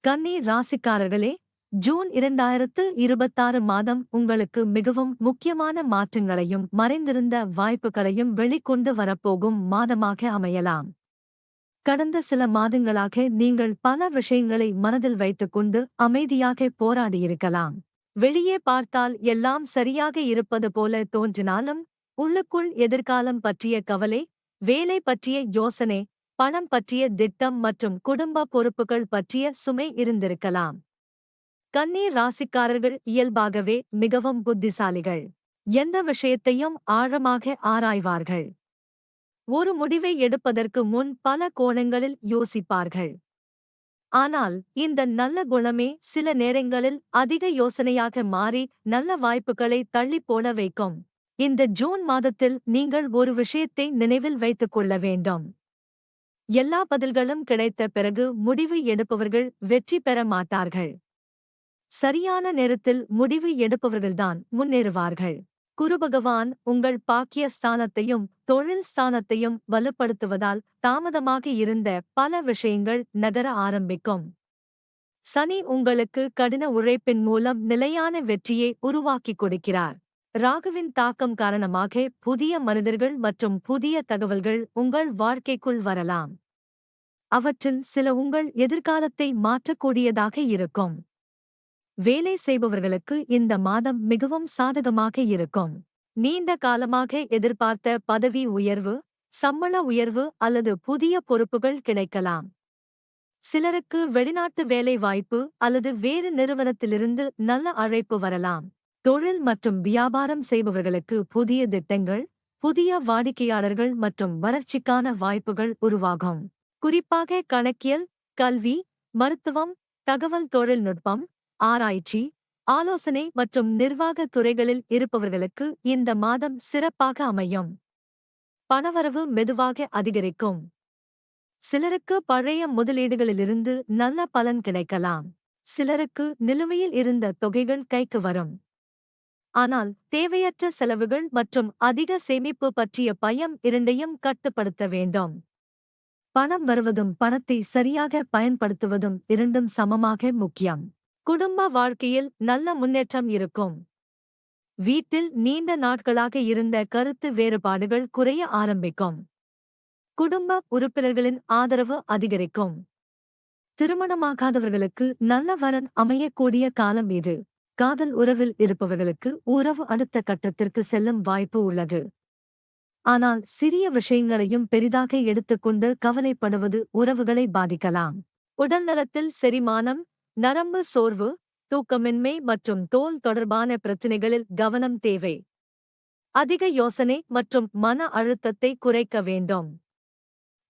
கன்னி ராசிக்காரர்களே, ஜூன் 2026 மாதம் உங்களுக்கு மிகவும் முக்கியமான மாற்றங்களையும் மறைந்திருந்த வாய்ப்புகளையும் வெளிக்கொண்டு வரப்போகும் மாதமாக அமையலாம். கடந்த சில மாதங்களாக நீங்கள் பல விஷயங்களை மனதில் வைத்துக்கொண்டு அமைதியாக போராடியிருக்கலாம். வெளியே பார்த்தால் எல்லாம் சரியாக இருப்பது போல தோன்றினாலும், உள்ளுக்குள் எதிர்காலம் பற்றிய கவலை, வேலை பற்றிய யோசனை, பணம் பற்றிய திட்டம் மற்றும் குடும்ப பொறுப்புகள் பற்றிய சுமை இருந்திருக்கலாம். கன்னி ராசிக்காரர்கள் இயல்பாகவே மிகவும் புத்திசாலிகள். எந்த விஷயத்தையும் ஆழமாக ஆராய்வார்கள். ஒரு முடிவை எடுப்பதற்கு முன் பல கோணங்களில் யோசிப்பார்கள். ஆனால் இந்த நல்ல குணமே சில நேரங்களில் அதிக யோசனையாக மாறி நல்ல வாய்ப்புகளை தள்ளிப் போட வைக்கும். இந்த ஜூன் மாதத்தில் நீங்கள் ஒரு விஷயத்தை நினைவில் வைத்துக் கொள்ள வேண்டும். எல்லா பதில்களும் கிடைத்த பிறகு முடிவு எடுப்பவர்கள் வெற்றி பெற மாட்டார்கள். சரியான நேரத்தில் முடிவு எடுப்பவர்கள்தான் முன்னேறுவார்கள். குருபகவான் உங்கள் பாக்கிய ஸ்தானத்தையும் தொழில் ஸ்தானத்தையும் வலுப்படுத்துவதால் தாமதமாக இருந்த பல விஷயங்கள் நகர ஆரம்பிக்கும். சனி உங்களுக்கு கடின உழைப்பின் மூலம் நிலையான வெற்றியை உருவாக்கிக் கொடுக்கிறார். ராகுவின் தாக்கம் காரணமாக புதிய மனிதர்கள் மற்றும் புதிய தகவல்கள் உங்கள் வாழ்க்கைக்குள் வரலாம். அவற்றில் சில உங்கள் எதிர்காலத்தை மாற்றக்கூடியதாக இருக்கும். வேலை செய்பவர்களுக்கு இந்த மாதம் மிகவும் சாதகமாக இருக்கும். நீண்ட காலமாக எதிர்பார்த்த பதவி உயர்வு, சம்பள உயர்வு அல்லது புதிய பொறுப்புகள் கிடைக்கலாம். சிலருக்கு வெளிநாட்டு வேலை வாய்ப்பு அல்லது வேறு நிறுவனத்திலிருந்து நல்ல அழைப்பு வரலாம். தொழில் மற்றும் வியாபாரம் செய்பவர்களுக்கு புதிய திட்டங்கள், புதிய வாடிக்கையாளர்கள் மற்றும் வளர்ச்சிக்கான வாய்ப்புகள் உருவாகும். குறிப்பாக கணக்கியல், கல்வி, மருத்துவம், தகவல் தொழில்நுட்பம், ஆராய்ச்சி, ஆலோசனை மற்றும் நிர்வாக துறைகளில் இருப்பவர்களுக்கு இந்த மாதம் சிறப்பாக அமையும். பணவரவு மெதுவாக அதிகரிக்கும். சிலருக்கு பழைய முதலீடுகளிலிருந்து நல்ல பலன் கிடைக்கலாம். சிலருக்கு நிலுவையில் இருந்த தொகைகள் கைக்கு வரும். ஆனால் தேவையற்ற செலவுகள் மற்றும் அதிக சேமிப்பு பற்றிய பயம் இரண்டையும் கட்டுப்படுத்த வேண்டும். பணம் வருவதும் பணத்தை சரியாக பயன்படுத்துவதும் இரண்டும் சமமாக முக்கியம். குடும்ப வாழ்க்கையில் நல்ல முன்னேற்றம் இருக்கும். வீட்டில் நீண்ட நாட்களாக இருந்த கருத்து வேறுபாடுகள் குறைய ஆரம்பிக்கும். குடும்ப உறுப்பினர்களின் ஆதரவு அதிகரிக்கும். திருமணமாகாதவர்களுக்கு நல்ல வரன் அமையக்கூடிய காலம் இது. காதல் உறவில் இருப்பவர்களுக்கு உறவு அடுத்த கட்டத்திற்கு செல்லும் வாய்ப்பு உள்ளது. ஆனால் சிறிய விஷயங்களையும் பெரிதாக எடுத்துக்கொண்டு கவலைப்படுவது உறவுகளை பாதிக்கலாம். உடல்நலத்தில் செரிமானம், நரம்பு சோர்வு, தூக்கமின்மை மற்றும் தோல் தொடர்பான பிரச்சினைகளில் கவனம் தேவை. அதிக யோசனை மற்றும் மன அழுத்தத்தை குறைக்க வேண்டும்.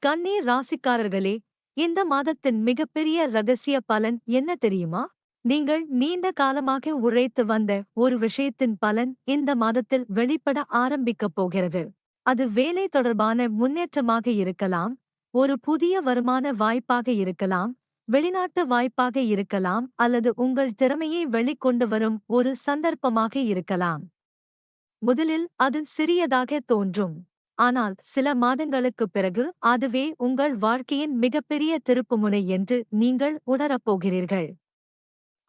கன்னி ராசிக்காரர்களே, இந்த மாதத்தின் மிகப்பெரிய ரகசிய பலன் என்ன தெரியுமா? நீங்கள் நீண்ட காலமாக உழைத்து வந்த ஒரு விஷயத்தின் பலன் இந்த மாதத்தில் வெளிப்பட ஆரம்பிக்கப் போகிறது. அது வேலை தொடர்பான முன்னேற்றமாக இருக்கலாம், ஒரு புதிய வருமான வாய்ப்பாக இருக்கலாம், வெளிநாட்டு வாய்ப்பாக இருக்கலாம் அல்லது உங்கள் திறமையை வெளிக்கொண்டு வரும் ஒரு சந்தர்ப்பமாக இருக்கலாம். முதலில் அது சிறியதாக தோன்றும். ஆனால் சில மாதங்களுக்குப் பிறகு அதுவே உங்கள் வாழ்க்கையின் மிகப்பெரிய திருப்புமுனை என்று நீங்கள் உணரப்போகிறீர்கள்.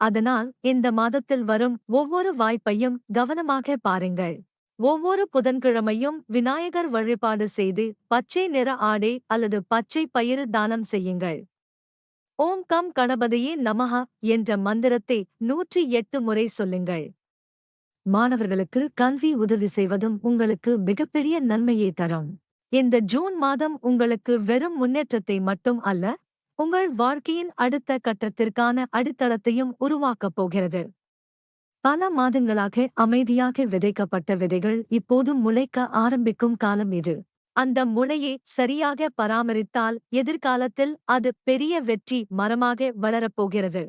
அதனால் இந்த மாதத்தில் வரும் ஒவ்வொரு வாய்ப்பையும் கவனமாக பாருங்கள். ஒவ்வொரு புதன்கிழமையும் விநாயகர் வழிபாடு செய்து பச்சை நிற ஆடை அல்லது பச்சை பயிறு தானம் செய்யுங்கள். ஓம் கம் கணபதியே நமஹ என்ற மந்திரத்தை 108 முறை சொல்லுங்கள். மாணவர்களுக்கு கல்வி உதவி செய்வதும் உங்களுக்கு மிகப்பெரிய நன்மையை தரும். இந்த ஜூன் மாதம் உங்களுக்கு வெறும் முன்னேற்றத்தை மட்டும் அல்ல, உங்கள் வாழ்க்கையின் அடுத்த கட்டத்திற்கான அடித்தளத்தையும் உருவாக்கப் போகிறது. பல மாதங்களாக அமைதியாக விதைக்கப்பட்ட விதைகள் இப்போது முளைக்க ஆரம்பிக்கும் காலம் இது. அந்த முளையை சரியாக பராமரித்தால் எதிர்காலத்தில் அது பெரிய வெற்றி மரமாக வளரப்போகிறது.